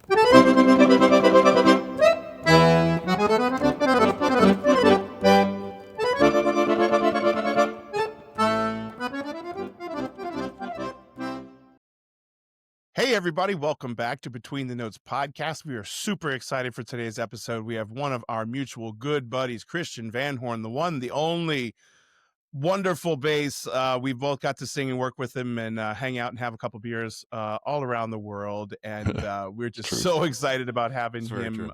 Hey, everybody. Welcome back to Between the Notes podcast. We are super excited for today's episode. We have one of our mutual good buddies, Christian Van Horn, the one, the only wonderful bass. We both got to sing and work with him and hang out and have a couple beers all around the world. And we're just so excited about having him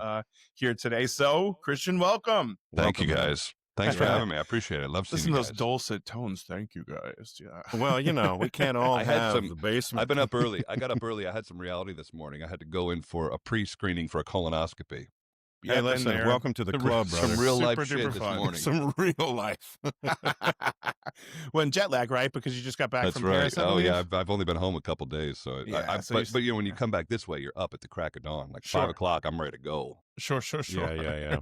here today. So, Christian, welcome. Thank you, guys. Thanks for having me. I appreciate it. Love seeing you guys. Listen to those dulcet tones. Thank you, guys. Yeah. Well, you know, we can't all have the basement. I've been up early. I got up early. I had some reality this morning. I had to go in for a pre-screening for a colonoscopy. Hey, listen, welcome to the club, brother. Some real life shit this morning. Some real life. When jet lag, right? Because you just got back from Paris. Oh, yeah. I've only been home a couple days. So, but you know, when you come back this way, you're up at the crack of dawn. Like 5 o'clock, I'm ready to go. Sure. Yeah.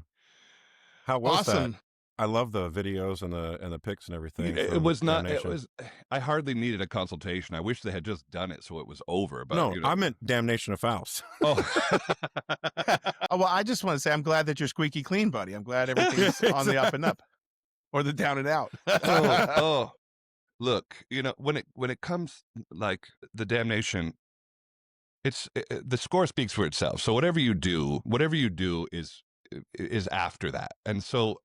How was that? I love the videos and the pics and everything. It was not. Damnation. It was. I hardly needed a consultation. I wish they had just done it so it was over. But no, I meant Damnation of Faust. Oh, well, I just want to say I'm glad that you're squeaky clean, buddy. I'm glad everything's on the up and up, or the down and out. Look, you know, when it comes like the Damnation, the score speaks for itself. So whatever you do is after that, and so.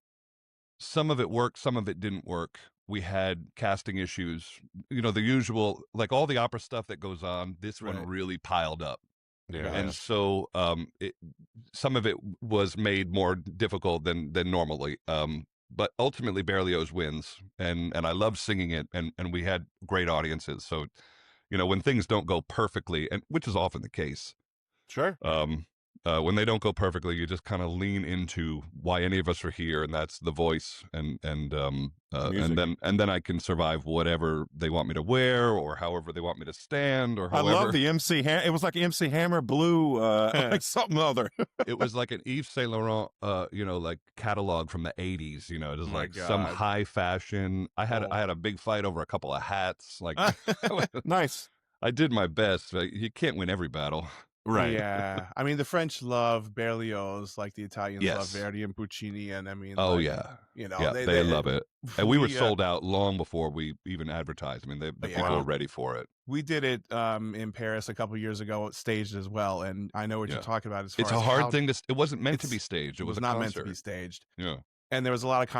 Some of it worked, some of it didn't work. We had casting issues, you know, the usual, like all the opera stuff that goes on. This one really piled up. Yeah. And so some of it was made more difficult than normally. But ultimately Berlioz wins, and I love singing it, and we had great audiences. So, you know, when things don't go perfectly, and which is often the case. Sure. When they don't go perfectly, you just kind of lean into why any of us are here, and that's the voice, and then I can survive whatever they want me to wear, or however they want me to stand, or however. I love the MC. It was like MC Hammer Blue, like something other. It was like an Yves Saint Laurent, you know, like catalog from the '80s. You know, it was like some high fashion. I had a big fight over a couple of hats. Like, nice. I did my best. You can't win every battle. Right. Yeah. I mean, the French love Berlioz, like the Italians love Verdi and Puccini, and I mean, you know, they love it. And we were sold out long before we even advertised. I mean, the people were ready for it. We did it in Paris a couple of years ago, staged as well, and I know what you're talking about. It's a hard thing to. It wasn't meant to be staged. It was not concert. meant to be staged. Yeah. And there was a lot of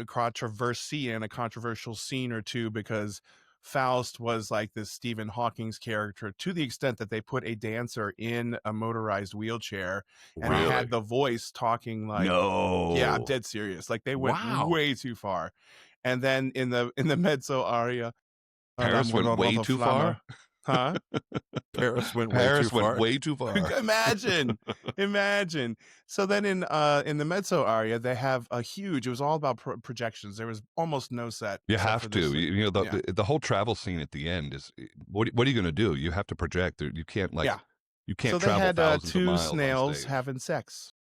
controversy and a controversial scene or two because Faust was like this Stephen Hawking's character, to the extent that they put a dancer in a motorized wheelchair and had the voice talking like, yeah, I'm dead serious. Like they went way too far. And then in the mezzo aria, Paris went way too far. Huh? Paris went way too far. Imagine. So then in the mezzo aria, they have a huge. It was all about projections. There was almost no set. You have to. You know, the whole travel scene at the end is what are you going to do? You have to project. You can't you can't. So they travel had two snails having sex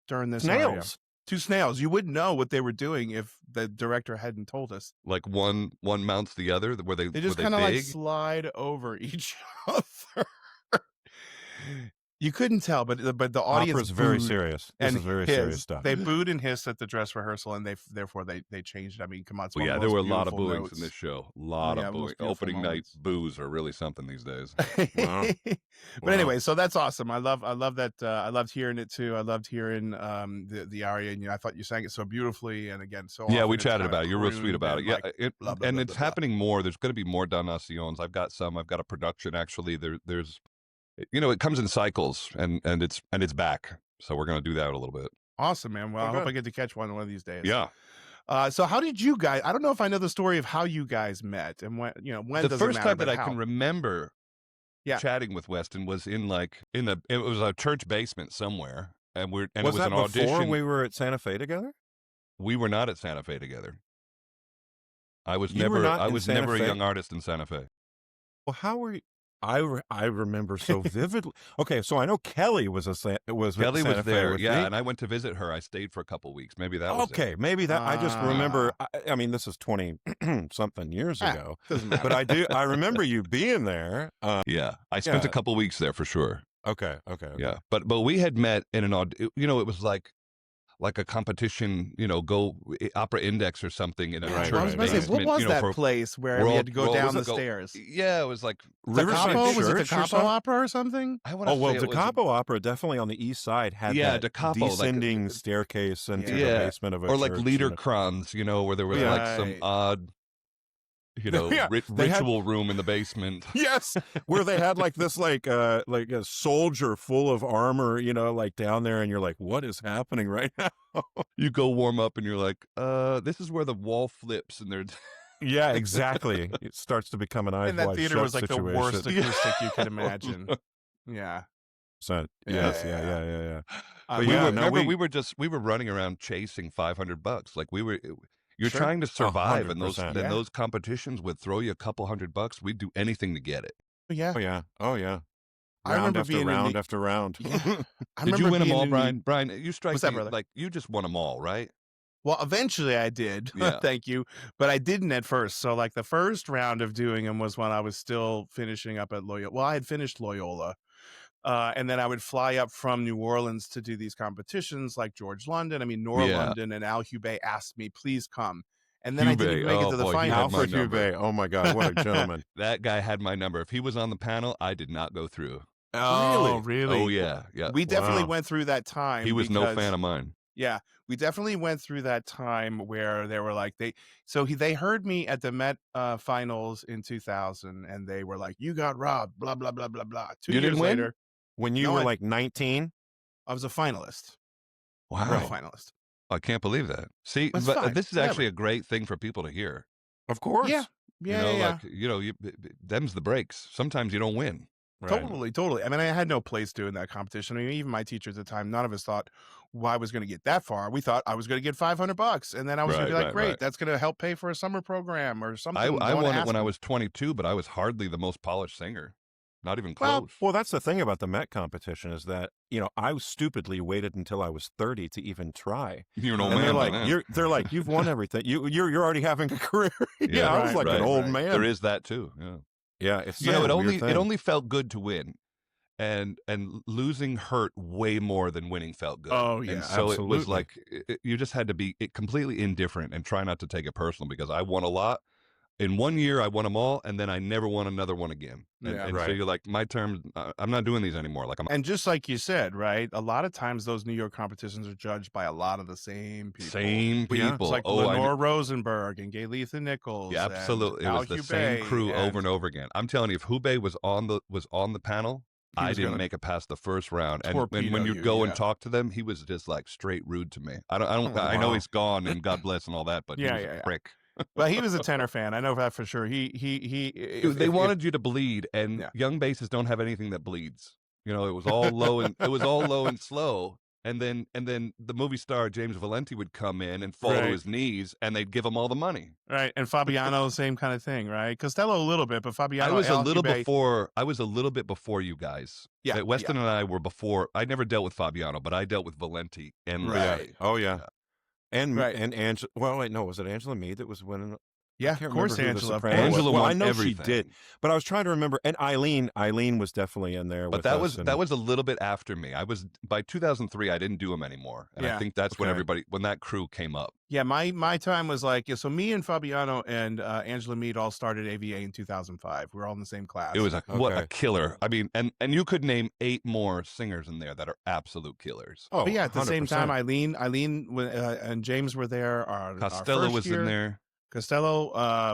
during this snails. Aria. 2 snails. You wouldn't know what they were doing if the director hadn't told us. Like one mounts the other. They just kind of like slide over each other. You couldn't tell, but the audience Opera's very serious. This is very serious stuff. They booed and hissed at the dress rehearsal, and therefore they changed it. I mean, come on, well, there were a lot of booings in this show. A lot of booing. Opening night boos are really something these days. But anyway, so that's awesome. I love that. I loved hearing it too. I loved hearing the aria, and I thought you sang it so beautifully. And again, so we chatted about it. You're real sweet about it. Yeah, and it's happening more. There's going to be more Donations. I've got a production actually. There's. You know, it comes in cycles, and it's back. So we're going to do that a little bit. Awesome, man. Well, I hope I get to catch one of these days. Yeah. So how did you guys? I don't know if I know the story of how you guys met and when. You know, when the first time that I can remember, chatting with Weston was in it was a church basement somewhere, and it was an audition. Before we were at Santa Fe together? We were not at Santa Fe together. I was never a young artist in Santa Fe. Well, how were you? I remember so vividly. Okay, so I know Kelly was Kelly was there, and I went to visit her. I stayed for a couple weeks. Maybe that was okay. Maybe that I just remember. I mean, this is 20 something years ago, but I remember you being there. I spent a couple weeks there for sure. Okay. Yeah, but we had met in an it was like a competition, go Opera Index or something in a Yeah, church well, I was about to say, basement. what was that for place where we had to go down the stairs? Yeah, it was like Riverside Capo? Was it the Church or Capo something? Opera or something? I want to Oh, say well, it the was Capo Opera definitely on the east side had Da that Capo, descending staircase into the basement of a or church. like Liederkranz, where there was like some Right. odd, Yeah, they had- ritual room in the basement. Yes, where they had like this like a soldier full of armor, like down there, and you're like, what is happening right now? You go warm up and you're like, this is where the wall flips and they're Yeah, exactly. It starts to become an eyes And that wide theater shut was like the worst situation. acoustic you could imagine. Yeah. Yes, Yeah. yeah. But we yeah, were, no, remember we were running around chasing $500. Like you're Sure. trying to survive, and 100%. those competitions would throw you a couple $100. We'd do anything to get it. Yeah. Oh yeah. I Round remember after being in round the- after round. Yeah. I Did you remember win them being all, in Brian? Brian, you strike What's that, me brother? like you just won them all, right? Well, eventually I did. Yeah. Thank you. But I didn't at first. So like the first round of doing them was when I was still finishing up at Loyola. Well, I had finished Loyola. And then I would fly up from New Orleans to do these competitions like George London. I mean, Nora Yeah. London and Al Hubei asked me, please come. And then I didn't Hubei, even make it to the boy, he final. had my Alfred number. Hubei. Oh my God, what a gentleman. That guy had my number. If he was on the panel, I did not go through. Oh, really? Oh yeah. We definitely Wow. went through that time. He was no because- fan of mine. Yeah, we definitely went through that time where they were like they heard me at the Met finals in 2000, and they were like, "You got robbed." Blah blah blah blah blah. 2 You years didn't win? later, When you No, were I- like 19? I was a finalist. Wow. Or a finalist. I can't believe that. See, That's but fine. this is Whatever. actually a great thing for people to hear. Of course. Yeah, yeah. Them's the breaks. Sometimes you don't win. Right. Totally. I mean, I had no place doing that competition. I mean, even my teachers at the time, none of us thought I was going to get that far. We thought I was going to get $500, and then I was going to be like, Right. "Great, that's going to help pay for a summer program or something." I No one won it asked when I me. was 22, but I was hardly the most polished singer. Not even close. Well, that's the thing about the Met competition is that, I stupidly waited until I was 30 to even try. You're an old And man. they're by like, then. they're like, you've won everything. You're already having a career. Yeah, I was like an old man. There is that too. Yeah. Yeah, it's It such a weird only thing. felt good to win, and losing hurt way more than winning felt good. Oh, yeah, and so it was absolutely. like you just had to be completely indifferent and try not to take it personal, because I won a lot. In 1 year, I won them all, and then I never won another one again. And, Yeah. and so Right. you're like, my term, I'm not doing these anymore. Like And just like you said, right? A lot of times those New York competitions are judged by a lot of the same people. same Yeah, it's people. It's like I Lenore Rosenberg and Galetha Nichols. Yeah, and absolutely. It Al was the Hubei same crew over and- and over again. I'm telling you, if Hubei was on the panel, He I was didn't gonna make it past the first round. And torpedo when you'd you, go yeah. and talk to them, he was just like straight rude to me. I know wow. he's gone and God bless and all that, but he Yeah, was yeah, a yeah. prick. But he was a tenor fan. I know that for sure. They wanted you to bleed, and Yeah. young basses don't have anything that bleeds. It was all low and slow. And then the movie star James Valenti would come in and fall to Right. his knees, and they'd give him all the money. right. And Fabiano, same kind of thing, right? Costello a little bit, but Fabiano. I was a Al little Hubei- bit before you guys. Yeah, Weston and I were before. I never dealt with Fabiano, but I dealt with Valenti and Right. Oh, yeah. And Right. Angela. Well, wait, no, was it Angela Meade that was winning? Yeah, I can't of course, remember who the Angela. of soprano course. was. Angela Well, won I know everything. she did, but I was trying to remember. And Eileen was definitely in there. But with that us, was and- that was a little bit after me. I was by 2003. I didn't do them anymore, and Yeah, I think that's okay. when that crew came up. Yeah, my time was like, so me and Fabiano and Angela Meade all started AVA in 2005. We were all in the same class. It was what a Okay. killer. I mean, and you could name 8 more singers in there that are absolute killers. Oh, But yeah, at the same 100%. time, Eileen and James were there. Our Costello first was year. in there. Costello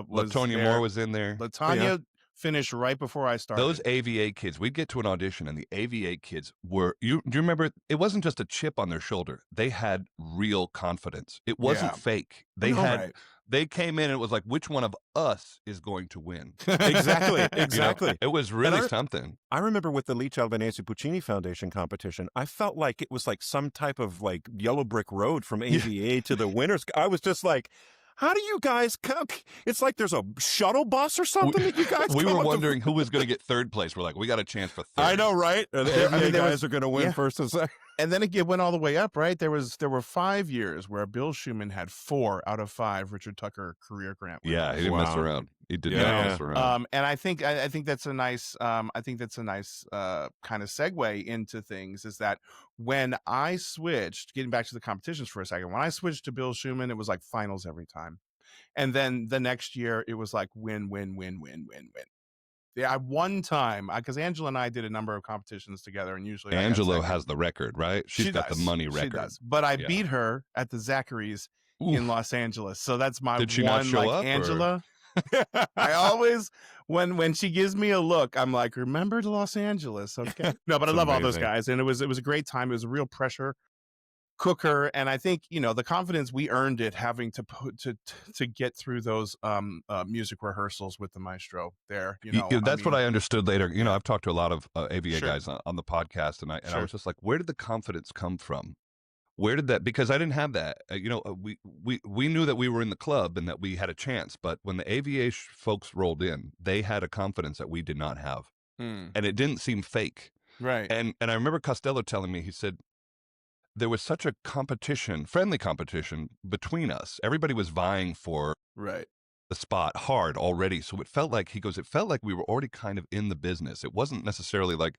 was Latonia there. Moore was in there. Latanya finished right before I started. Those AVA kids, we'd get to an audition, and the AVA kids were. Do you remember? It wasn't just a chip on their shoulder. They had real confidence. It wasn't Yeah. fake. They No, had. right. They came in, and it was like, which one of us is going to win? Exactly, You know, exactly. it was really I- something. I remember with the Leach Albanese Puccini Foundation competition, I felt like it was like some type of like yellow brick road from AVA to the winners. I was just like, how do you guys come? It's like there's a shuttle bus or something that you guys We come were up to- wondering who was going to get third place. We're like, we got a chance for third. I know, right? And the There- I AVA mean, there guys was- are going to win yeah. first and second. And then it went all the way up, right? There were 5 years where Bill Schumann had 4 out of 5 Richard Tucker career grant winners. Yeah, he didn't mess Wow. around. He did Yeah. not mess around. And I think that's a nice kind of segue into things, is that when I switched, getting back to the competitions for a second, when I switched to Bill Schumann, it was like finals every time. And then the next year it was like win, win, win, win, win, win. Yeah, one time, because Angela and I did a number of competitions together, and usually Angelo has the record, right? She's got the money record. She does, but I Yeah. beat her at the Zachary's Oof. in Los Angeles, so that's my Did she one. not show like up, or- Angela, I always when she gives me a look, I'm like, remember to Los Angeles, okay? No, but I It's love all those amazing. guys, and it was a great time. It was a real pressure cooker, and I think the confidence we earned it having to put to get through those music rehearsals with the maestro there. That's what I understood later. I've talked to a lot of AVA Sure. guys on the podcast, and I Sure. was just like, where did the confidence come from? Where did that? Because I didn't have that. We knew that we were in the club and that we had a chance, but when the AVA folks rolled in, they had a confidence that we did not have, and it didn't seem fake. Right. And I remember Costello telling me, he said, there was such a friendly competition between us. Everybody was vying for Right. the spot hard already. So it felt like, he goes, it felt like we were already kind of in the business. It wasn't necessarily like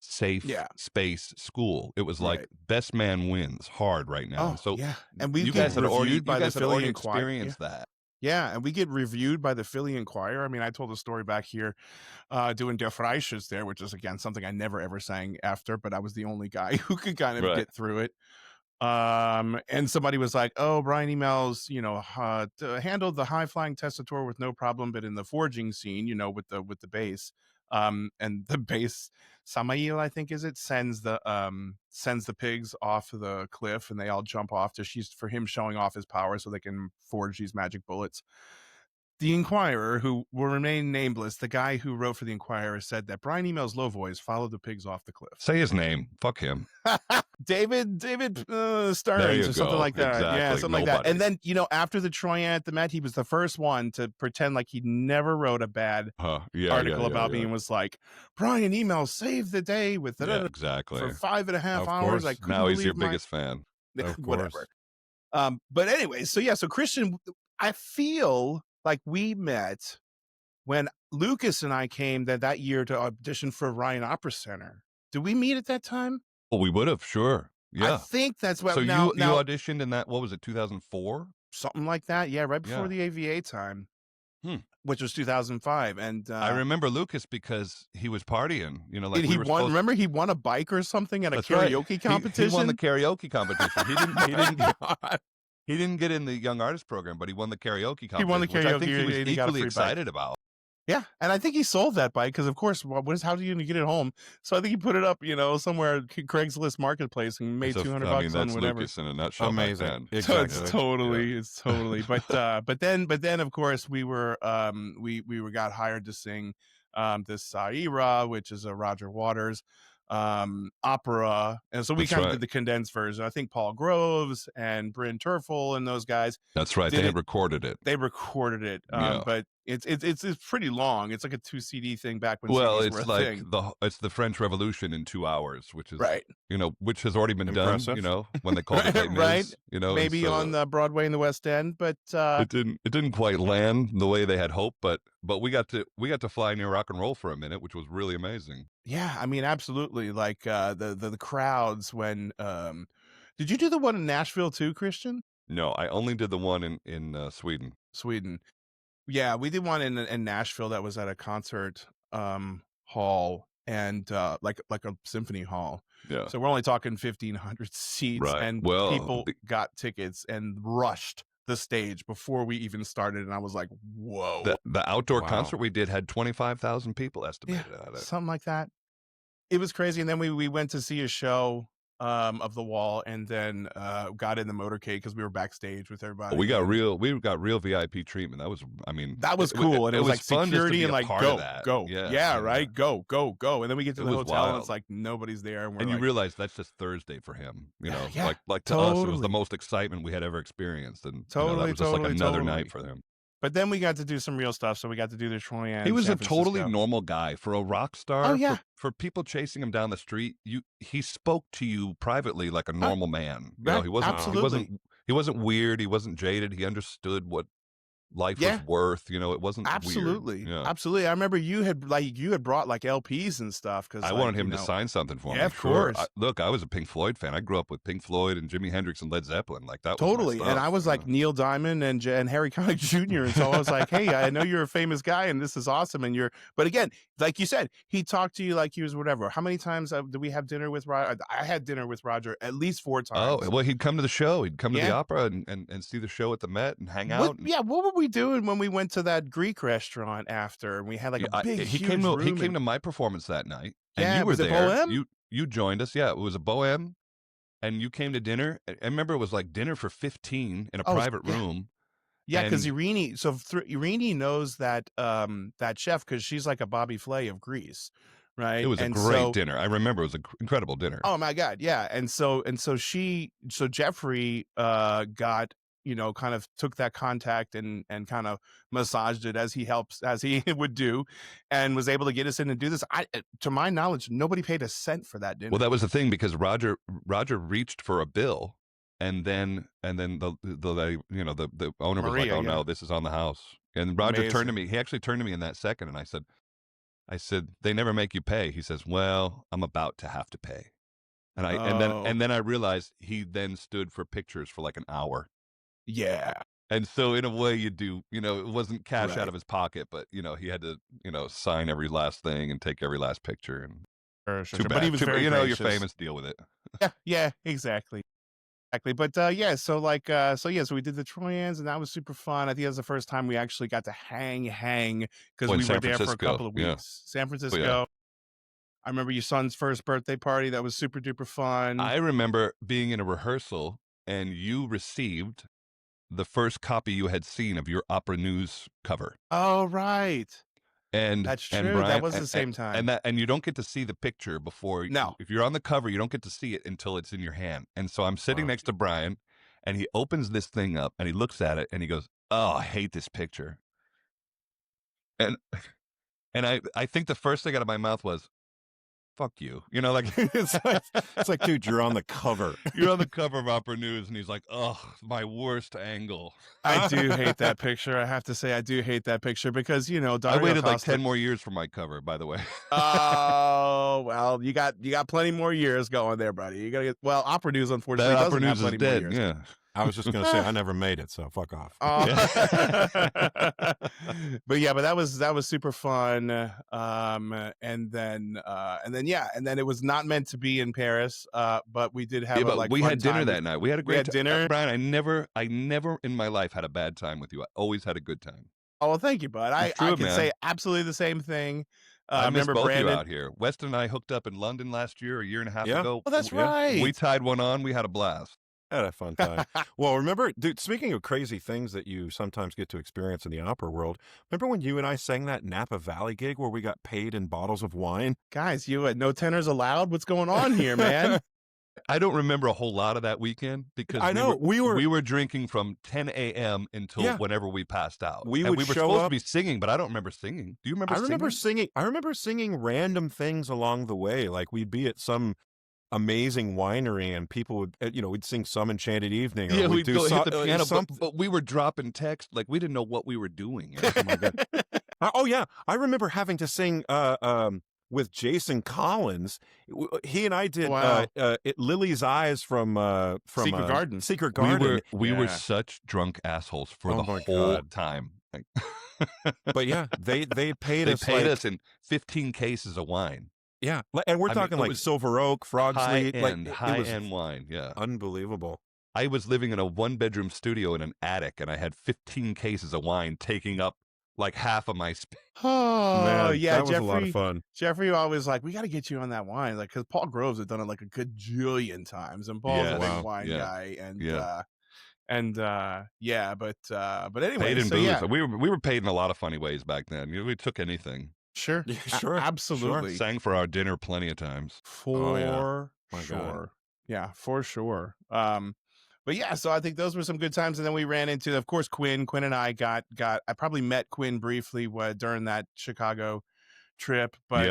safe space school. It was like Right. best man wins hard right now. Oh, So yeah. And we you get guys had already, reviewed by the Philly Inquirer. experienced that. Yeah, and we get reviewed by the Philly Inquirer. I mean, I told a story back here doing Der Freischütz there, which is, again, something I never ever sang after, but I was the only guy who could kind of Right. get through it. And somebody was like, oh, Brian Emails, handled the high flying testator with no problem, but in the forging scene, with the bass, and the bass, Samael, I think is it, sends the pigs off the cliff, and they all jump off for him showing off his power so they can forge these magic bullets. The Inquirer, who will remain nameless, the guy who wrote for the Inquirer, said that Brian Emails' low voice followed the pigs off the cliff. Say his name. Fuck him. David Stearns or something like that. Exactly. Yeah, something like that. Nobody. And then, after the Troyan at the Met, he was the first one to pretend like he never wrote a bad article about me, and was like, Brian Emails saved the day with exactly for 5.5 Of hours. course. I couldn't Now he's believe your my- biggest fan. Of whatever. course. But anyway, so Christian, I feel like we met when Lucas and I came that year to audition for Ryan Opera Center. Did we meet at that time? Well, we would have, sure. Yeah. I think that's what. So now, you auditioned in that, what was it, 2004? something like that. Yeah, right before Yeah. the AVA time, Hmm. which was 2005. And I remember Lucas because he was partying. Like he we were won. supposed- Remember, he won a bike or something at a That's right. karaoke competition. He won the karaoke competition. He didn't get in the Young Artist program, but he won the karaoke competition. He won the which I think karaoke, he was and he got a equally free bike. excited about. Yeah, and I think he sold that bike because, of course, how do you get it home? So I think he put it up, somewhere Craigslist Marketplace and made $200 that's on whatever. Lucas in a nutshell. back Amazing. then. So Exactly. it's totally. But then of course we were got hired to sing this Saira, which is a Roger Waters opera, and so we That's kind of right. did the condensed version. I think Paul Groves and Bryn Terfel and those guys, That's right. Did They it- had recorded it. they recorded it. Yeah. But it's pretty long. It's like a 2 CD thing back when Well, CDs it's were a like thing. it's the French Revolution in 2 hours, which is Right. which has already been Impressive. done. When they called it Les Mis, Right. and Maybe so on the Broadway in the West End, but it didn't quite land the way they had hoped, but we got to fly near rock and roll for a minute, which was really amazing. yeah, I mean, absolutely. Like the crowds when did you do the one in Nashville too, Christian? No, I only did the one in Sweden. Sweden. Yeah, we did one in Nashville that was at a concert hall and like a symphony hall. Yeah. So we're only talking 1,500 seats, Right. and Well, people got tickets and rushed the stage before we even started, and I was like, whoa. The outdoor Wow. concert we did had 25,000 people estimated at it. Something like that. It was crazy. And then we went to see a show of The Wall, and then got in the motorcade because we were backstage with everybody. We got real VIP treatment. That was, That was it- cool, and it was like fun just to security be and a like part of go, that. go, Yeah, right, go, and then we get to It the was hotel, and wild. it's like nobody's there, and we're And you like, realize that's just Thursday for him. Yeah, like to us, it was totally. the most excitement we had ever experienced, and that Totally, was just like totally, another totally. night for him. But then we got to do some real stuff. So we got to do the Troy He was San a totally Francisco. normal guy for a rock star. Oh, yeah. For people chasing him down the street, he spoke to you privately like a normal man. You know, Right, absolutely. he wasn't weird. He wasn't jaded. He understood what life was worth. You know, it wasn't Absolutely. weird. Yeah. Absolutely. I remember you had brought like LPs and stuff because I wanted him to sign something for me. Yeah, of course. Look, I was a Pink Floyd fan. I grew up with Pink Floyd and Jimi Hendrix and Led Zeppelin. Like that was totally. my stuff, And I was like Neil Diamond and Harry Connick Jr. And so I was like, hey, I know you're a famous guy and this is awesome. And but again, like you said, he talked to you like he was whatever. How many times did we have dinner with Roger? I had dinner with Roger at least 4 times. Oh, well, he'd come to the show. He'd come to the opera and see the show at the Met and hang out. What were we doing when we went to that Greek restaurant after? And we had like a big, he huge came to, room. He came to my performance that night. And Yeah, you were was it there. Bohem? You joined us. Yeah, it was a Bohem. And you came to dinner. I remember it was like dinner for 15 in a private room. Yeah, because Irene knows that that chef because she's like a Bobby Flay of Greece, right? It was a great dinner. I remember it was an incredible dinner. Oh my God, yeah. And so Jeffrey got, kind of took that contact and kind of massaged it as he would do, and was able to get us in and do this. To my knowledge, nobody paid a cent for that dinner. Well, that was the thing because Roger reached for a bill, and then the owner was like, "Oh no, this is on the house." And Roger turned to me. He actually turned to me in that second, and I said, "They never make you pay." He says, "Well, I'm about to have to pay." And and then I realized he then stood for pictures for like an hour. Yeah. And so in a way you do, it wasn't cash out of his pocket, but he had to, sign every last thing and take every last picture. And Sure. But he was very you're famous, deal with it. Yeah, exactly. But so we did the Troyans and that was super fun. I think that was the first time we actually got to hang because we were there for a couple of weeks. San Francisco. Oh, yeah. I remember your son's first birthday party. That was super duper fun. I remember being in a rehearsal and you received the first copy you had seen of your Opera News cover. Oh, right. And that's true. And Brian, that was the same time. And you don't get to see the picture before. No. If you're on the cover, you don't get to see it until it's in your hand. And so I'm sitting next to Brian, and he opens this thing up, and he looks at it, and he goes, "Oh, I hate this picture." And I think the first thing out of my mouth was, "Fuck you," it's like, dude, you're on the cover. You're on the cover of Opera News, and he's like, "Oh, my worst angle." I do hate that picture. I have to say, I do hate that picture because Dario I waited like Costa... 10 more years for my cover, by the way. Oh well, you got plenty more years going there, buddy. You gotta get Opera News, unfortunately, Opera News is dead. Yeah. I was just going to say I never made it, so fuck off. But that was super fun. And then it was not meant to be in Paris. But we did have we had dinner that night. We had a great dinner. Brian, I never in my life had a bad time with you. I always had a good time. Oh, well, thank you, bud. I can say absolutely the same thing. I remember both Brandon... you out here. Weston and I hooked up in London last year, a year and a half ago. Oh, that's right. We tied one on. We had a blast. Had a fun time. Well, remember, dude, speaking of crazy things that you sometimes get to experience in the opera world, remember when you and I sang that Napa Valley gig where we got paid in bottles of wine? Guys, you had no tenors allowed? What's going on here, man? I don't remember a whole lot of that weekend because we were drinking from 10 a.m. until whenever we passed out. We were supposed to be singing, but I don't remember singing. Do you remember singing? I remember singing random things along the way. Like we'd be at some amazing winery and people would, we'd sing Some Enchanted Evening. Or we'd go hit the piano, but we were dropping text. Like we didn't know what we were doing. Oh, my God. Oh, yeah. I remember having to sing with Jason Collins. He and I did Lily's Eyes from Secret Garden. Secret Garden. We were such drunk assholes for the whole time. But yeah, they paid us. They paid us in 15 cases of wine. Yeah, and we're talking like Silver Oak, Frog's Leap, high-end wine. Yeah, unbelievable. I was living in a one-bedroom studio in an attic, and I had 15 cases of wine taking up like half of my space. Oh, man, yeah, that was a lot of fun. Jeffrey always like, we got to get you on that wine, like because Paul Groves had done it like a gajillion times, and Paul's a big wine guy, but anyway, paid in booze. We were paid in a lot of funny ways back then. We took anything. Sure. Absolutely. Sure. Sang for our dinner plenty of times. For sure. Yeah, for sure. But yeah, so I think those were some good times. And then we ran into, of course, Quinn. Quinn and I I probably met Quinn briefly during that Chicago trip, but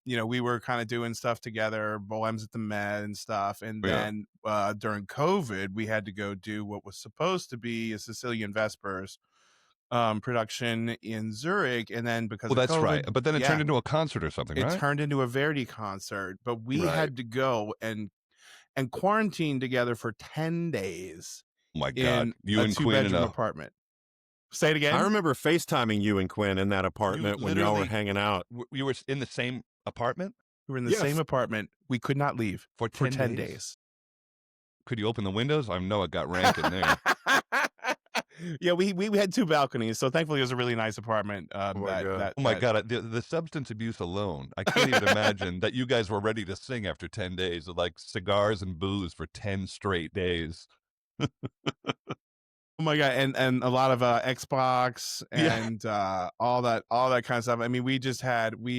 Yeah. we were kind of doing stuff together, Bohem's at the Met and stuff. And Yeah. then during COVID, we had to go do what was supposed to be a Sicilian Vespers production in Zurich, and then because Well, of that's COVID, right. But then it turned into a concert or something, it right? turned into a Verdi concert. But we Right. had to go and quarantine together for 10 days Oh my in God. You a and Quinn in 2-bedroom a apartment. Say it again. I remember FaceTiming you and Quinn in that apartment when y'all were literally- hanging out. you were in the same apartment We were in the Yes. same apartment. We could not leave for for 10 10 days. days. Could you open the windows? I know it got rank in there. Yeah, we had 2 balconies, so thankfully it was a really nice apartment. my God. Oh my God. The substance abuse alone. I can't even imagine that you guys were ready to sing after 10 days of like cigars and booze for 10 straight days. Oh my God, and a lot of Xbox Yeah. and all that kind of stuff. I mean, we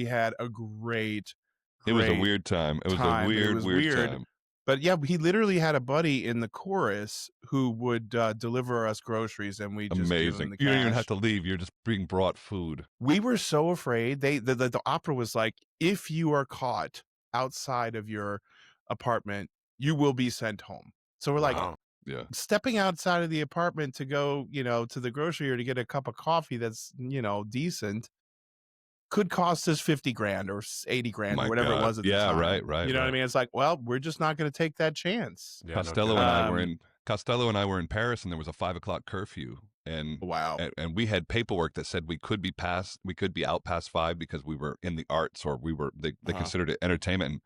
had a great It was a weird time. It was time, a but it weird, was weird weird. time. But yeah, he literally had a buddy in the chorus who would deliver us groceries, and we just give him Amazing. the You don't even have cash. to leave. You're just being brought food. We were so afraid. The opera was like, if you are caught outside of your apartment, you will be sent home. So we're like, Wow. Yeah. stepping outside of the apartment to go, to the grocery or to get a cup of coffee that's, decent could cost us 50 grand or 80 grand My or whatever God. it was at the Yeah, time. right, You know what I right. mean? It's like, well, we're just not going to take that chance. Yeah, no Costello kidding. and I were Um, Costello and I were in Paris, and there was a 5:00 curfew, and Wow. and we had paperwork that said we could be out past 5 because we were in the arts, or they Uh-huh. considered it entertainment. And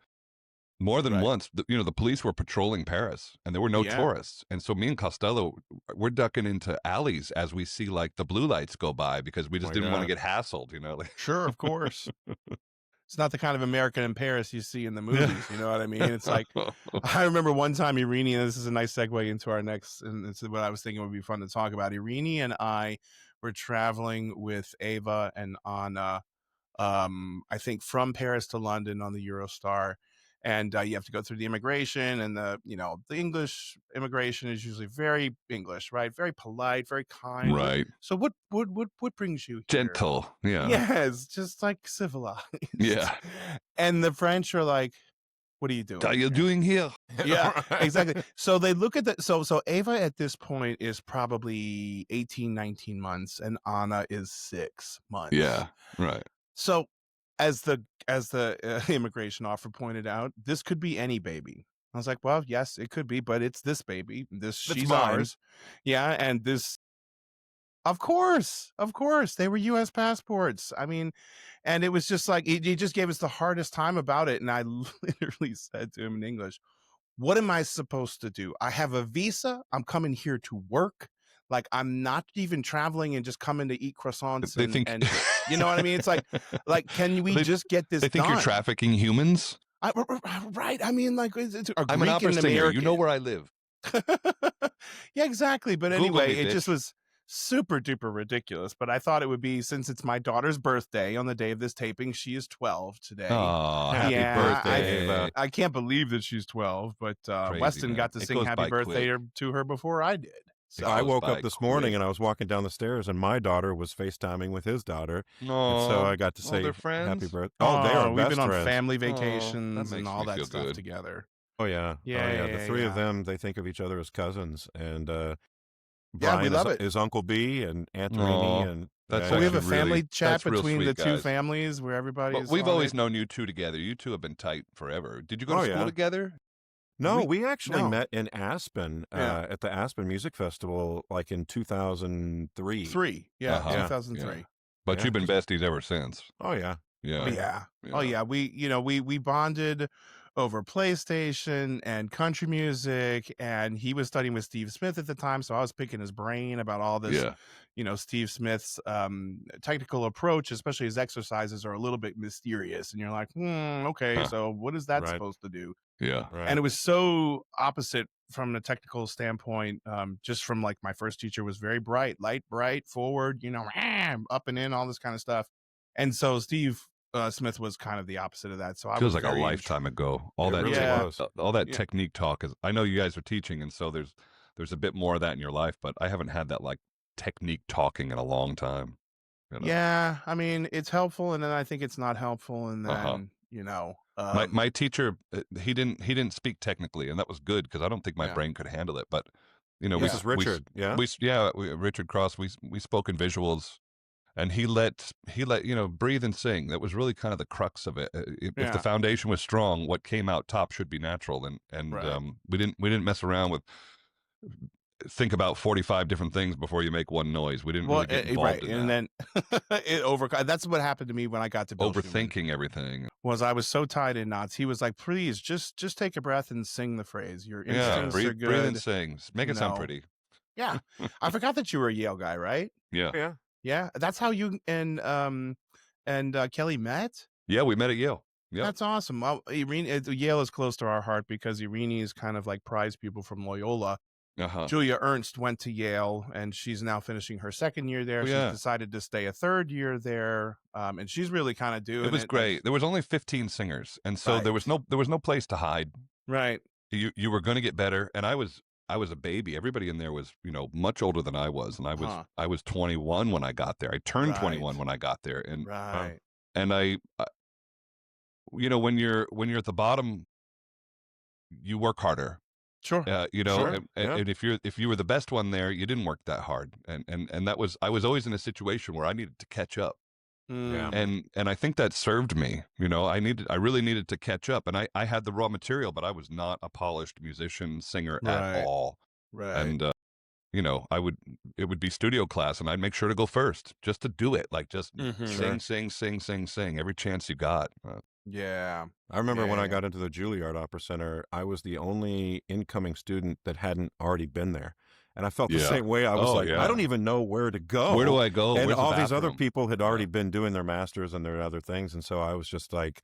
more than Right. once, the police were patrolling Paris, and there were no Yeah. tourists. And so me and Costello, we're ducking into alleys as we see like the blue lights go by because we just My didn't want to God. get hassled, like. Sure, of course. It's not the kind of American in Paris you see in the movies. You know what I mean? It's like, I remember one time Irini, and this is a nice segue into our next, and this is what I was thinking would be fun to talk about. Irini and I were traveling with Ava and Anna, I think from Paris to London on the Eurostar. And you have to go through the immigration, and the English immigration is usually very English, right? Very polite, very kind. Right. So what brings you here? Gentle. Yeah. Yes, just like civilized. Yeah. And the French are like, what are you doing? What are you here?" doing here? Yeah, exactly. So they look at so Ava at this point is probably 18, 19 months, and Anna is 6 months. Yeah. Right. So as the immigration officer pointed out, this could be any baby. I was like, well, yes, it could be, but it's this baby. She's mine. ours. Yeah, and this, of course, they were U.S. passports. I mean, and it was just like he just gave us the hardest time about it, and I literally said to him in English, "What am I supposed to do? I have a visa. I'm coming here to work. Like, I'm not even traveling and just coming to eat croissants They and, think and you know what I mean? It's like can we just get this They think done? you're trafficking humans. Right. I mean, like, it's a I'm an Greek opera and singer. You American. know where I live. Yeah, exactly. But Google anyway, me, it just bitch. was super duper ridiculous. But I thought it would be, since it's my daughter's birthday on the day of this taping. She is 12 today. Oh, Happy Yeah, birthday, Ava. I can't believe that she's 12, but Crazy, Weston man. got to It sing goes happy by birthday quick. to her before I did. So I goes woke by up this morning quick. and I was walking down the stairs, and my daughter was FaceTiming with his daughter. No. And so I got to Oh, say they're happy friends? birthday. Oh, they are we've best been on friends. family that vacations makes and all me that feel stuff good. together. Oh yeah. Yeah, The three of yeah. them, they think of each other as cousins. And Yeah, Brian we love it. is Uncle B, and Aunt Rini, Aw, and that's So we have a actually family really- chat that's real between the sweet, two guys. families where everybody's. But we've on always it. known you two together. You two have been tight forever. Did you go to Oh, school yeah. together? No, we actually no. met in Aspen Yeah. at the Aspen Music Festival, like in 2003. 3, Uh-huh. 2003. But Yeah. you've been besties ever since. Oh yeah. Yeah. Yeah. Oh yeah, we bonded over PlayStation and country music, and he was studying with Steve Smith at the time, so I was picking his brain about all this. Yeah. Steve Smith's technical approach, especially his exercises, are a little bit mysterious, and you're like, okay, Huh. so what is that Right. supposed to do? Yeah. Right. And it was so opposite from a technical standpoint. Just from like my first teacher was very bright, light, bright, forward, up and in, all this kind of stuff. And so Steve Smith was kind of the opposite of that. So I Feels was like a very lifetime ago. All It that really Yeah. was. all that Yeah. technique talk is. I know you guys are teaching, and so there's there's a bit more of that in your life, but I haven't had that like technique talking in a long time. You know? Yeah, I mean, it's helpful, and then I think it's not helpful, and Uh-huh. then My teacher, he didn't speak technically, and that was good because I don't think my yeah, brain could handle it. But you know, This yeah, is Richard. Yeah. Richard Cross, we spoke in visuals, and he let breathe and sing. That was really kind of the crux of it. If the yeah, foundation was strong, what came out top should be natural, and right. we didn't mess around with think about 45 different things before you make one noise. We didn't Well, really get right, involved in and that. then that's what happened to me when I got to Bill Schumann. Overthinking everything. Was I was so tied in knots. He was like, "Please, just take a breath and sing the phrase. Your Yeah, instincts are breathe and good." sing. Make it sound pretty. Yeah, I forgot that you were a Yale guy, right? Yeah. Yeah. Yeah, that's how you and Kelly met. Yeah, we met at Yale. Yep. That's awesome. Well, Yale is close to our heart because Irene is kind of like prize people from Loyola. Uh-huh. Julia Ernst went to Yale, and she's now finishing her second year there. Oh, She's yeah. decided to stay a third year there, and she's really kind of doing it. It was great. There was only 15 singers, and so Right. there was no place to hide. Right. You were going to get better, and I was a baby. Everybody in there was much older than I was, and I was 21 when I got there. I turned 21 when I got there, and Right. and I when you're at the bottom, you work harder. Sure. Sure, And if you were the best one there, you didn't work that hard, and that was I was always in a situation where I needed to catch up. Yeah. And I think that served me. I really needed to catch up, and I had the raw material, but I was not a polished musician, singer Right. at all. Right. And it would be studio class, and I'd make sure to go first just to do it, like just Mhm. sing every chance you got. Yeah. I remember when I Yeah. got into the Juilliard Opera Center, I was the only incoming student that hadn't already been there. And I felt the Yeah. same way. I was Oh, like, yeah. I don't even know where to go. Where do I go? And Where's the all these other bathroom? people had already been doing their masters and their other things. And so I was just like,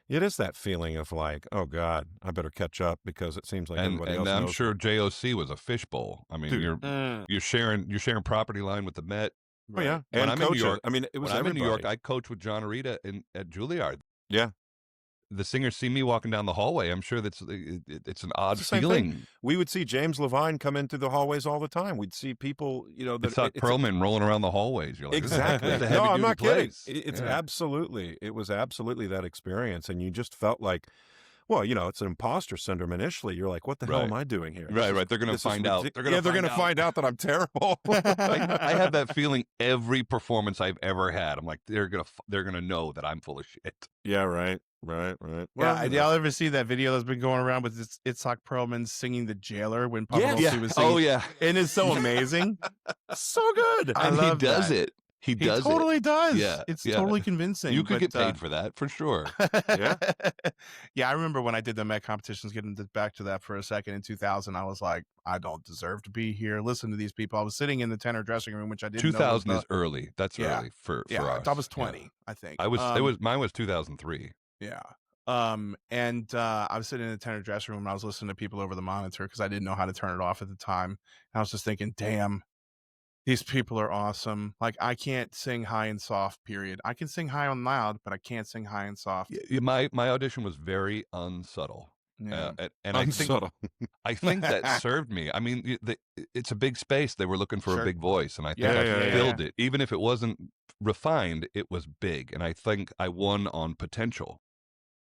it is that feeling of like, oh God, I better catch up because it seems like everybody else And I'm knows. sure JOC was a fishbowl. I mean, Dude. you're sharing property line with the Met. Oh yeah, When and I'm in New coaches. York- I mean, it was When I'm in New York, everybody. I coach with John Arita at Juilliard. Yeah. The singers see me walking down the hallway. I'm sure it's an odd the same thing. feeling. We would see James Levine come into the hallways all the time. We'd see people, that It's like Perlman rolling around the hallways. You're like, exactly. This is a No, I'm heavy-duty not kidding. place. It's Yeah. it was absolutely that experience, and you just felt like, well, it's an imposter syndrome initially. You're like, what the hell Right. am I doing here? Right. They're going to This is find out. ridic- They're going to find out that I'm terrible. I have that feeling every performance I've ever had. I'm like, they're gonna know that I'm full of shit. Yeah, right. Yeah, Well, y'all ever see that video that's been going around with Itzhak Perlman singing The Jailer when Pavarotti was singing? Oh yeah. And it's so amazing. so good. I And love he does that. it. He He does it. totally does. Yeah, It's yeah. totally convincing. You could but, get paid for that for sure. Yeah. Yeah, I remember when I did the Met competitions, getting back to that for a second in 2000, I was like, I don't deserve to be here. Listen to these people. I was sitting in the tenor dressing room, which I didn't know. 2000 is early. That's Yeah. early for Yeah, us. I was 20, I think. Mine was 2003. Yeah. And I was sitting in the tenor dressing room and I was listening to people over the monitor because I didn't know how to turn it off at the time. And I was just thinking, damn, these people are awesome. Like, I can't sing high and soft, period. I can sing high and loud, but I can't sing high and soft. My audition was very unsubtle. Yeah. And Unsubtle. I think that served me. I mean, it's a big space. They were looking for Sure. a big voice, and I think Yeah, I yeah, filled it. Even if it wasn't refined, it was big, and I think I won on potential.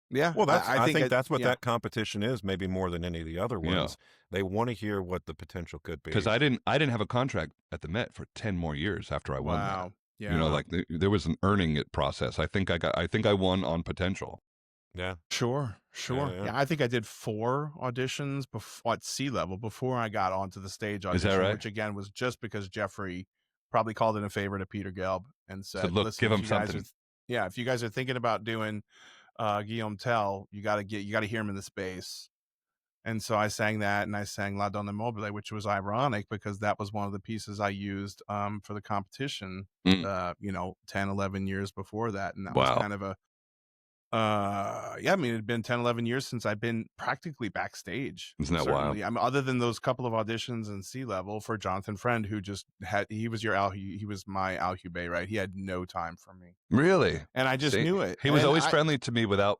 Yeah. Well, I think that's what yeah. that competition is, maybe more than any of the other Yeah. ones. They want to hear what the potential could be. Because I didn't have a contract at the Met for 10 more years after I won that. Wow. Yeah. Like there was an earning it process. I think I won on potential. Yeah. Sure. Yeah. Yeah, I think I did 4 auditions at sea level before I got onto the stage audition, Is that right? which again was just because Jeffrey probably called in a favor to Peter Gelb and said, Look, "Listen, give if him you guys something." if you guys are thinking about doing Guillaume Tell, you got to hear him in the space." And so I sang that, and I sang La Donna Mobile, which was ironic because that was one of the pieces I used for the competition, 10, 11 years before that. And that was Wow. kind of a Yeah, I mean, it had been 10, 11 years since I've been practically backstage. Isn't that Certainly. wild? I mean, other than those couple of auditions in Sea Level for Jonathan Friend, who just he was he was my Al Hubei, right? He had no time for me. Really? And I just See, knew it. he was And always friendly to me without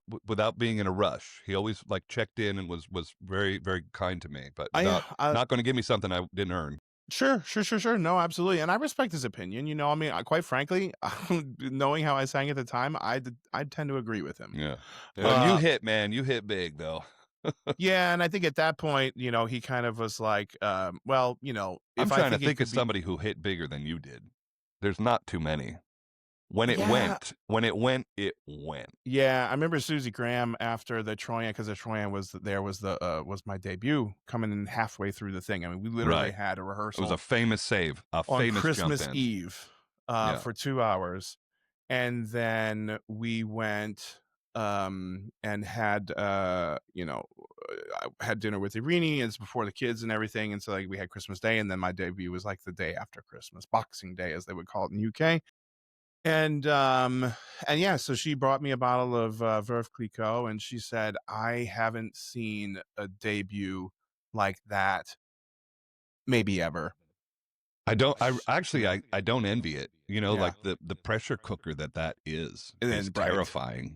being in a rush. He always like checked in and was very, very kind to me, but not going to give me something I didn't earn. Sure. No, absolutely. And I respect his opinion. You know, I mean, quite frankly, knowing how I sang at the time, I tend to agree with him. Yeah. When you hit, man, you hit big though. Yeah, and I think at that point, you know, he kind of was like, well, you know, I'm trying to think of somebody who hit bigger than you did. There's not too many. When it went, it went. Yeah, I remember Susie Graham after the Troyan, because the Troyan was my debut coming in halfway through the thing. I mean, we literally had a rehearsal. It was a famous save, on famous Christmas jump in. Eve for 2 hours, and then we went and had you know, I had dinner with Irini, and it's before the kids and everything, and so like we had Christmas Day, and then my debut was like the day after Christmas, Boxing Day as they would call it in UK. And yeah, so she brought me a bottle of Veuve Clicquot, and she said, I haven't seen a debut like that maybe ever. I don't envy it. You know, like the pressure cooker that is terrifying.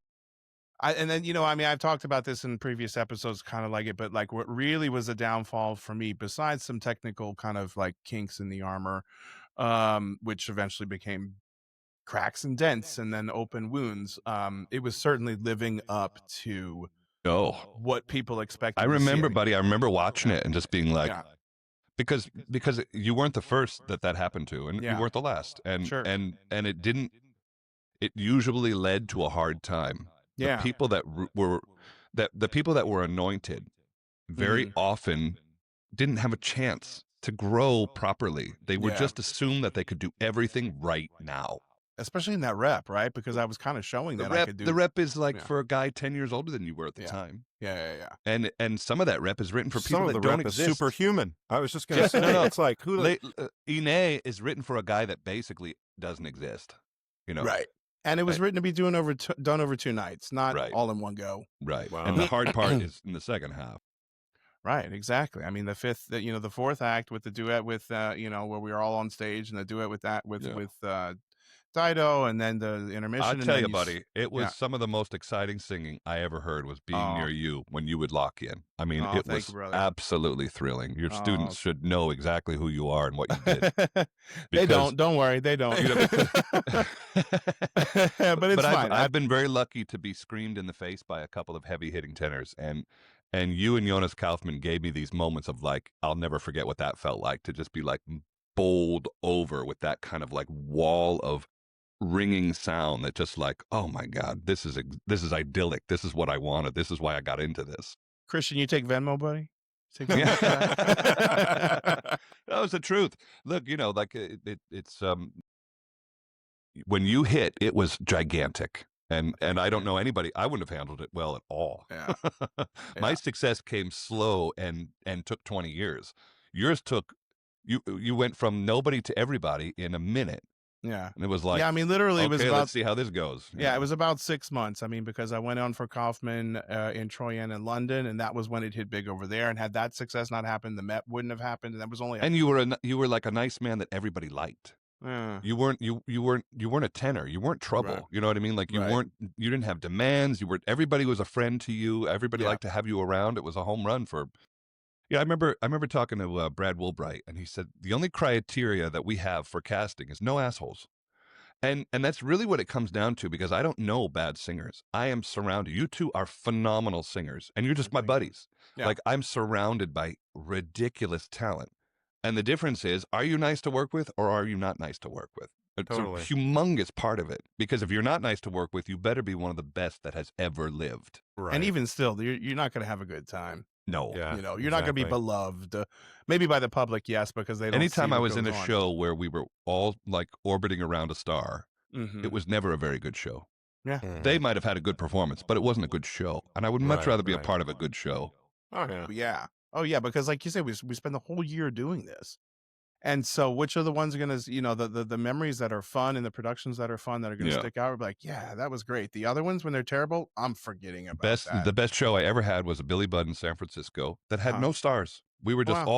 And then, you know, I mean, I've talked about this in previous episodes, kind of like it, but like what really was a downfall for me, besides some technical kind of like kinks in the armor, which eventually became cracks and dents and then open wounds, it was certainly living up to what people expected. I remember, buddy, I remember watching it and just being like, because you weren't the first that happened to, and you weren't the last, and it usually led to a hard time. The people that were anointed very often didn't have a chance to grow properly. They were just assumed that they could do everything right now. Especially in that rep, right? Because I was kind of showing that I could do. The rep is like for a guy 10 years older than you were at the time. Yeah. And some of that rep is written for people that don't exist. Superhuman. I was just going to say, it's like Ine is written for a guy that basically doesn't exist. You know, right? And it was written to be done over 2 nights, not all in one go. Right. Wow. And the hard part is in the second half. Right, exactly. I mean, the fourth act with the duet with you know, where we were all on stage, and the duet with Dido, and then the intermission. I'll tell you, buddy, it was some of the most exciting singing I ever heard was being near you when you would lock in. I mean, it was absolutely thrilling. Your students should know exactly who you are and what you did. They don't. Don't worry, they don't. But it's fine. I've been very lucky to be screamed in the face by a couple of heavy-hitting tenors, and you and Jonas Kaufman gave me these moments of like, I'll never forget what that felt like, to just be like bowled over with that kind of like wall of ringing sound that just like, oh my God, this is idyllic. This is what I wanted. This is why I got into this. Christian, you take Venmo, buddy? That was the truth. Look, you know, like it's when you hit, it was gigantic. And I don't know anybody, I wouldn't have handled it well at all. My success came slow and took 20 years. Yours took, you went from nobody to everybody in a minute. Yeah. And it was like, I mean, literally, it was about, let's see how this goes. It was about 6 months. I mean, because I went on for Kaufman in Troyan and London, and that was when it hit big over there. And had that success not happened, the Met wouldn't have happened. And that was only. And you were like a nice man that everybody liked. You weren't a tenor. You weren't trouble. Right. You know what I mean? Like you didn't have demands. Everybody was a friend to you. Everybody liked to have you around. It was a home run for. Yeah, I remember talking to Brad Woolbright, and he said the only criteria that we have for casting is no assholes, and that's really what it comes down to, because I don't know bad singers. I am surrounded. You two are phenomenal singers, and you're just my buddies. Yeah. Like I'm surrounded by ridiculous talent, and the difference is, are you nice to work with, or are you not nice to work with? It's totally. a humongous part of it, because if you're not nice to work with, you better be one of the best that has ever lived. Right. And even still, you're not going to have a good time. No, you know, you're not going to be beloved. Maybe by the public, yes, because they don't. Anytime I was in a show where we were all like orbiting around a star, it was never a very good show. Yeah, they might have had a good performance, but it wasn't a good show. And I would much rather be a part of a good show. Oh yeah, because like you said, we spend the whole year doing this, And so which are the ones going to, the memories that are fun and the productions that are fun that are going to stick out? We're like, yeah, that was great. The other ones, when they're terrible, I'm forgetting about that. The best show I ever had was a Billy Budd in San Francisco that had no stars. We were just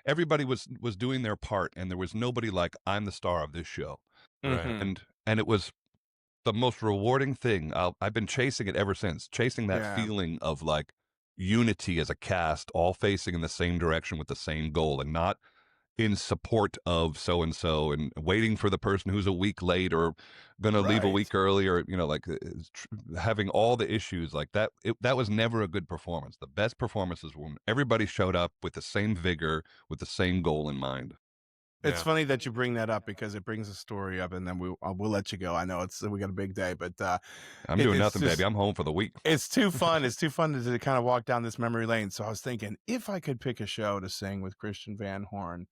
everybody was doing their part, and there was nobody like, I'm the star of this show. Mm-hmm. And it was the most rewarding thing. I've been chasing it ever since, chasing that feeling of like unity as a cast, all facing in the same direction with the same goal, and not in support of so-and-so and waiting for the person who's a week late or going to leave a week early, or, having all the issues like that. That was never a good performance. The best performances were when everybody showed up with the same vigor, with the same goal in mind. It's funny that you bring that up because it brings a story up, and then we'll let you go. I know we got a big day, but I'm doing nothing, baby. I'm home for the week. It's too fun. It's too fun to kind of walk down this memory lane. So I was thinking, if I could pick a show to sing with Christian Van Horn,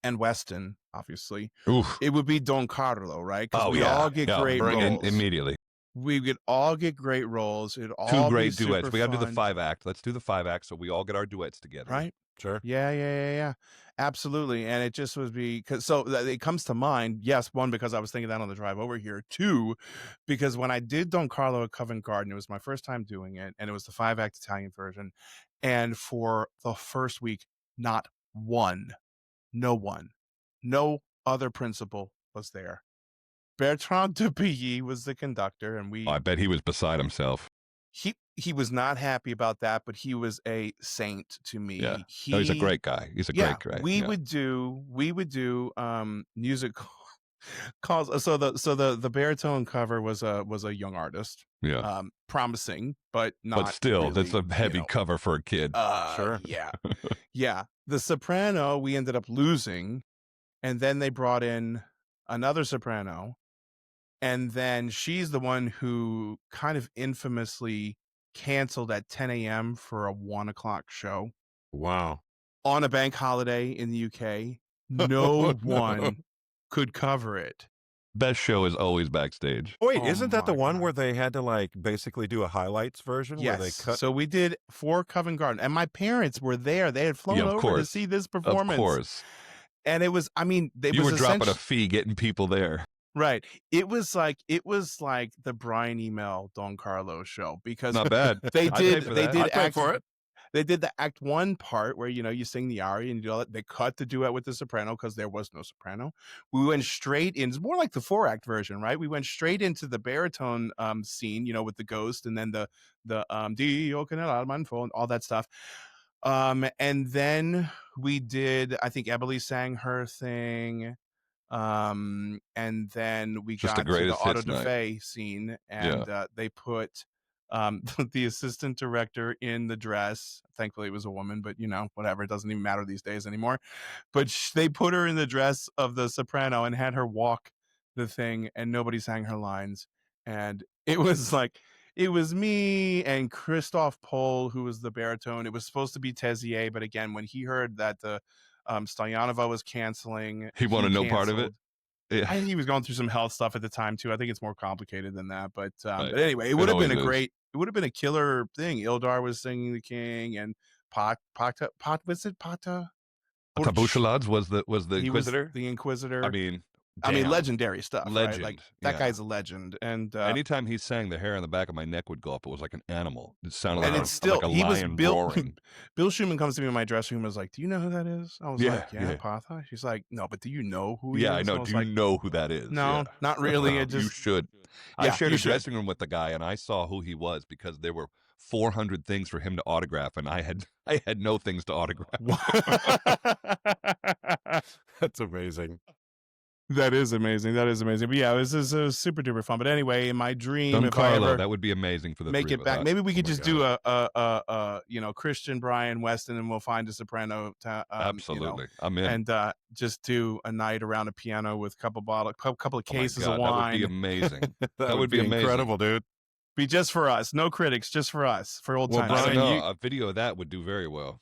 and Weston, obviously, it would be Don Carlo, right? Because we all get great roles immediately. We could all get great roles. It'd all two great be duets. We got to do fun. the 5-act. Let's do the 5-act so we all get our duets together. Right? Sure. Yeah. Absolutely. And it just would be it comes to mind. Yes, one, because I was thinking that on the drive over here. Two, because when I did Don Carlo at Covent Garden, it was my first time doing it, and it was the 5-act Italian version. And for the first week, no other principal was there. Bertrand Dupuy was the conductor, and I bet he was beside himself. He was not happy about that, but he was a saint to me. Yeah. He's a great guy. He's a great guy. We would do music calls. So the baritone cover was a young artist. Yeah. Promising, but not. But still, really, that's a heavy cover for a kid. Sure. Yeah. Yeah. The soprano we ended up losing, and then they brought in another soprano. And then she's the one who kind of infamously canceled at 10 a.m. for a 1 o'clock show. Wow. On a bank holiday in the UK. No one could cover it. Best show is always backstage. Wait, isn't that the one where they had to like basically do a highlights version? Yes. Where they cut... So we did for Covent Garden, and my parents were there. They had flown over to see this performance. Of course. And it was, you were dropping a fee getting people there. Right. It was like the Brian Email Don Carlo show, because not bad. They did act for it. They did the act 1 part where you sing the aria and you do all that. They cut the duet with the soprano because there was no soprano. We went straight in. It's more like the 4-act version, right? We went straight into the baritone scene, with the ghost, and then the Dio can and all that stuff. And then we did, I think Emily sang her thing. And then we got to the auto da fe scene, and they put the assistant director in the dress. Thankfully it was a woman, but whatever, it doesn't even matter these days anymore. But they put her in the dress of the soprano and had her walk the thing, and nobody sang her lines. And it was like, it was me and Christophe Pohl, who was the baritone. It was supposed to be Tezier, but again, when he heard that the Stoyanova was canceling, he wanted no part of it. Yeah. I think he was going through some health stuff at the time too. I think it's more complicated than that, but anyway, it would have been it would have been a killer thing. Ildar was singing the king, and Pata Bouchelades was the Inquisitor. Was the Inquisitor. I mean, legendary stuff. Legend. Right? Like that guy's a legend. And anytime he sang, the hair on the back of my neck would go up. It was like an animal. It sounded like a lion roaring. Bill Schumann comes to me in my dressing room and was like, "Do you know who that is?" I was like, "Yeah, Patha." She's like, "No, but do you know who he is?" Yeah, I know. Do you know who that is? No, not really. It just you should. I shared a dressing room with the guy, and I saw who he was because there were 400 things for him to autograph, and I had no things to autograph. That's amazing. That is amazing. But yeah, it was super duper fun. But anyway, in my dream, Don if Carlo, I ever that would be amazing for the make three it of back, us. maybe we could just do a Christian, Brian, Weston, and we'll find a soprano. Absolutely, I'm in. And just do a night around a piano with a couple of cases of wine. That would be amazing. that would be amazing. Incredible, dude. Be just for us, no critics, just for us, for old times. Brian, a video of that would do very well.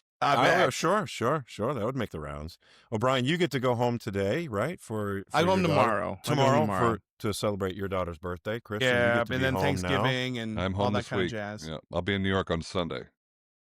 Sure. That would make the rounds. Well, Brian, you get to go home today, right? I go home tomorrow. To celebrate your daughter's birthday, Christian. Yeah, and then Thanksgiving and I'm home all that this kind week. of jazz. Yeah, I'll be in New York on Sunday.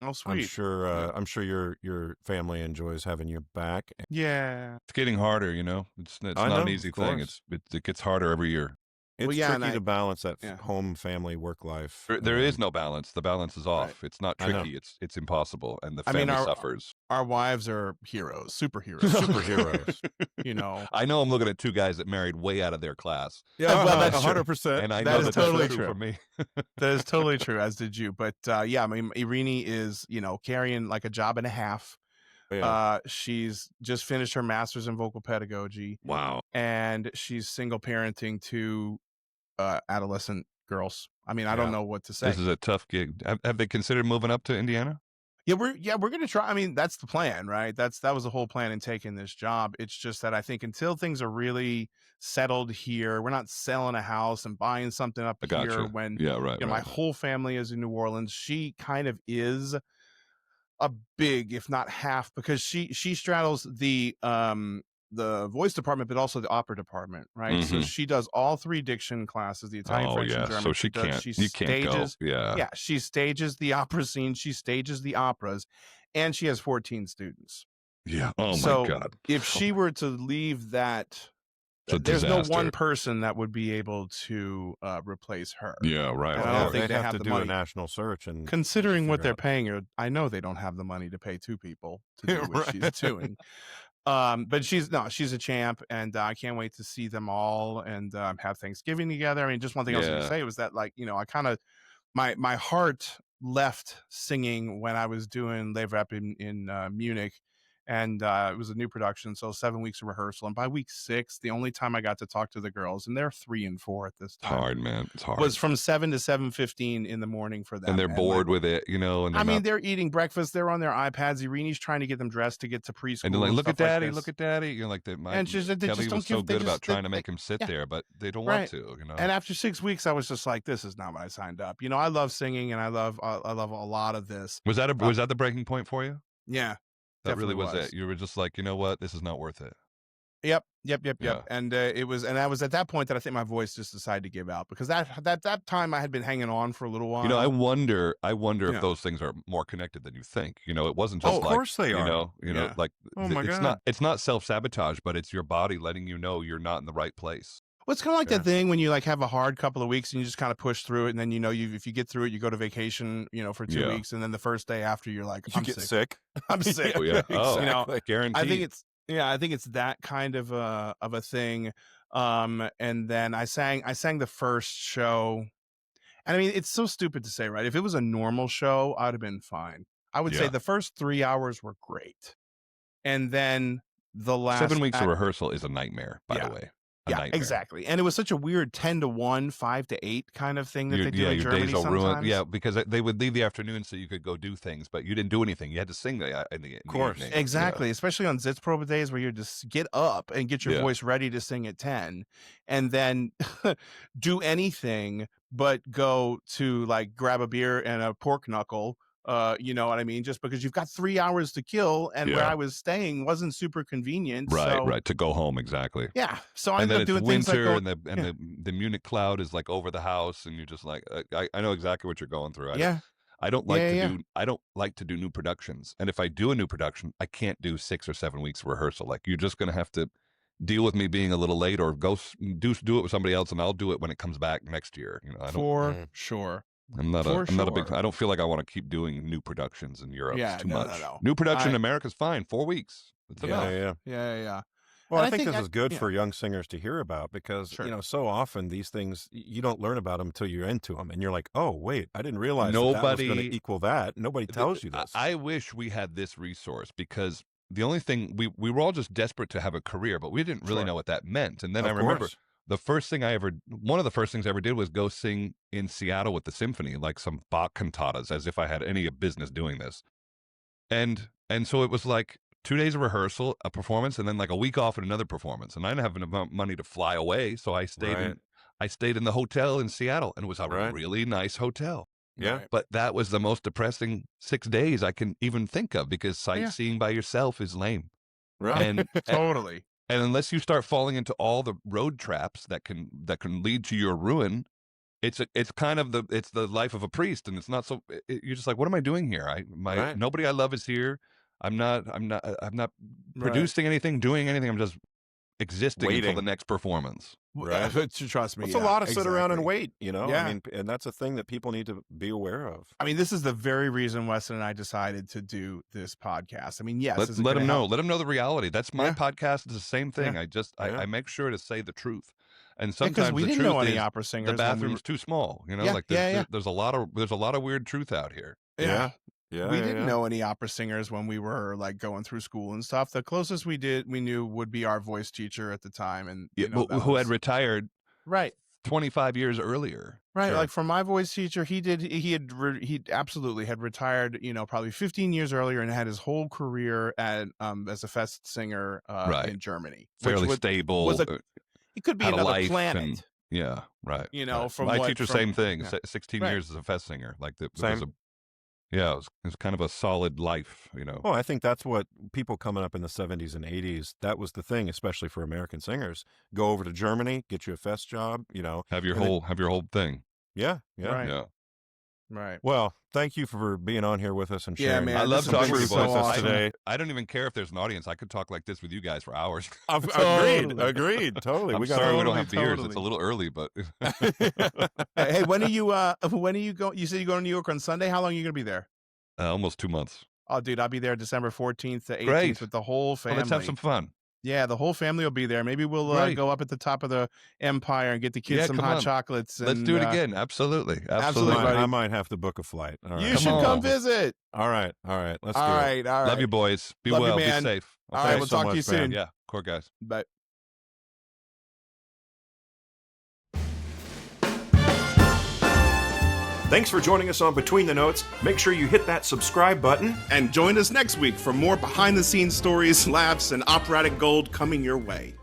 Oh, sweet. I'm sure your family enjoys having you back. Yeah. It's getting harder, you know. It's I not know, an of easy thing. course. It gets harder every year. It's yeah, and tricky to balance that yeah. home, family, work life. There is no balance. The balance is Right. off. It's not I know. tricky. It's impossible, and the I mean, family suffers. our wives are heroes, superheroes. Superheroes. You know. I know I'm looking at two guys that married way out of their class, Yeah, Well, that's true. 100%. and I That know is that totally that's true true. for me. That is totally true, as did you. But yeah, I mean, Irini is, carrying like a job and a half. Yeah. She's just finished her master's in vocal pedagogy, Wow. and she's single parenting two adolescent girls. I mean, I don't know what to say. This is a tough gig. Have they considered moving up to Indiana? Yeah, we're gonna try. I mean, that's the plan, right? That was the whole plan in taking this job. It's just that I think until things are really settled here, we're not selling a house and buying something up I got here. you. When Yeah, right. my whole family is in New Orleans, she kind of is a big, if not half, because she straddles the voice department, but also the opera department, right? So Mhm. she does all three diction classes: the Italian, French, and German. So she can't. You can't go. Yeah. She stages the opera scene. She stages the operas, and she has 14 students. Yeah. Oh So my God. if she were to leave that, It's a there's no disaster. one person that would be able to replace her. Yeah. Right. And of I don't course. think they they have have to the do money. a national search and Considering what figure they're out. paying her, I know they don't have the money to pay two people to do what Right. she's doing. But she's a champ, and I can't wait to see them all and have Thanksgiving together. I mean, just one thing I was going to Yeah. say was that, like, I kind of my heart left singing when I was doing Live Rep in Munich. And it was a new production, so 7 weeks of rehearsal. And by week 6, the only time I got to talk to the girls, and they're 3 and 4 at this It's time, hard, man. It's hard. was from 7 to 7:15 in the morning for them. And they're like, bored with it, And I mean, they're eating breakfast. They're on their iPads. Irini's trying to get them dressed to get to preschool. and they're like, look at stuff like daddy, this. look at daddy. You're like, And she's like, they Kelly just don't was so give. They good about just trying to make him sit yeah. there, but they don't Right. want to, And after 6 weeks, I was just like, this is not what I signed up. I love singing, and I love a lot of this. Was that the breaking point for you? Yeah, That really definitely was it. You were just like, you know what? This is not worth it. Yep. Yeah. And it was, and I was at that point that I think my voice just decided to give out, because that time I had been hanging on for a little while. I wonder Yeah. if those things are more connected than you think. It wasn't just Of course they are. Yeah. like Oh my it's God. not self-sabotage, but it's your body letting you know you're not in the right place. Well, it's kind of like Yeah. that thing when you like have a hard couple of weeks and you just kind of push through it, and then if you get through it, you go to vacation, for 2 Yeah. weeks, and then the first day after you're like, You I'm get sick. sick. I'm sick. Oh yeah. Oh, Exactly. guaranteed. I think it's that kind of a thing. And then I sang the first show, and I mean, it's so stupid to say, right? If it was a normal show, I'd have been fine. I would say Yeah. the first 3 hours were great, and then the last 7 weeks of rehearsal is a nightmare, by the way. A yeah, nightmare. exactly. And it was such a weird 10 to 1, 5 to 8 kind of thing that they do in your Germany days are sometimes. ruined. Yeah, because they would leave the afternoon so you could go do things, but you didn't do anything. You had to sing in the course. evening. Exactly, especially on Sitzprobe days where you just get up and get your Yeah. voice ready to sing at 10, and then do anything but go to like grab a beer and a pork knuckle. You know what I mean? Just because you've got 3 hours to kill, and where Yeah. I was staying wasn't super convenient. Right, so, right. To go home, exactly. Yeah. So I And ended then up it's doing things like winter, going, and the Munich cloud is like over the house, and you're just like, I know exactly what you're going through. I don't like I don't like to do new productions, and if I do a new production, I can't do 6 or 7 weeks of rehearsal. Like, you're just going to have to deal with me being a little late, or go do it with somebody else, and I'll do it when it comes back next year. I don't. for sure. I'm not a big. sure. I don't feel like I want to keep doing new productions in Europe. Yeah, It's too no, much. no. New production in America's fine. 4 weeks. It's Yeah, enough. yeah. Yeah. Well, And I I think think this is good yeah. for young singers to hear about, because, Sure. so often these things, you don't learn about them until you're into them, and you're like, oh, wait, I didn't realize that was going to Nobody- equal that. Nobody tells you this. I wish we had this resource, because the only thing we were all just desperate to have a career, but we didn't really Sure. know what that meant. And then Of I remember course. one of the first things I ever did was go sing in Seattle with the symphony, like some Bach cantatas, as if I had any business doing this. And so it was like 2 days of rehearsal, a performance, and then like a week off and another performance. And I didn't have enough money to fly away, so I stayed in the hotel in Seattle, and it was a Right. really nice hotel. Yeah. Right. But that was the most depressing 6 days I can even think of, because sightseeing by yourself is lame. Right. And Totally. and unless you start falling into all the road traps that can lead to your ruin, it's kind of the life of a priest, and it's not so. You're just like, what am I doing here? Right. Nobody I love is here. I'm not Right. producing anything, doing anything. I'm just existing until Waiting. the next performance. Right. Trust me. It's a lot of sit around and exactly. wait, Yeah. I mean, and that's a thing that people need to be aware of. I mean, this is the very reason Weston and I decided to do this podcast. I mean, yes, is it Let gonna them know. help? Let them know the reality. That's my Yeah. podcast. It's the same thing. Yeah. I make sure to say the truth. And Because sometimes we the didn't truth know any is opera singers. the when bathroom's too small. You know, Yeah, like yeah. there's a lot of weird truth out here. Yeah. We didn't know any opera singers when we were like going through school and stuff. The closest we knew would be our voice teacher at the time, and Yeah, you know, who had retired right. 25 years earlier. Right, Sure. like for my voice teacher, he absolutely had retired, you know, probably 15 years earlier, and had his whole career at as a fest singer Right. in Germany. Fairly stable. It could be had a another life planet. and- yeah, right. You know, right. from my what- teacher, from- same thing. yeah. 16 Right. years as a fest singer. Like Same. it was kind of a solid life, you know. Well, I think that's what people coming up in the 70s and 80s, that was the thing, especially for American singers. Go over to Germany, get you a fest job, you know. Have your and then- whole thing. Yeah. Right. Yeah. Right. Well, thank you for being on here with us and Yeah, sharing. man, I love this has talking been to you so boys with us awesome. today. I don't even care if there's an audience. I could talk like this with you guys for hours. Agreed. Totally. I'm we got sorry we totally, don't have beers. totally. It's a little early, but Hey, when are you go? You said you go to New York on Sunday. How long are you gonna be there? almost 2 months. Oh, dude, I'll be there December 14th to 18th Great. with the whole Well, family. let's have some fun. Yeah, the whole family will be there. Maybe we'll Right. go up at the top of the Empire and get the kids Yeah, some come hot on. chocolates. Let's and, do it again. Absolutely. Absolutely, buddy. I might have to book a flight. All right. You Come should come on. visit. All right. Let's do it. All right. Love you, boys. Be Love you, well. man. Be safe. All Okay? right, Thanks we'll so talk to you much, man. soon. Yeah. Core guys. Bye. Thanks for joining us on Between the Notes. Make sure you hit that subscribe button. And join us next week for more behind the scenes stories, laughs, and operatic gold coming your way.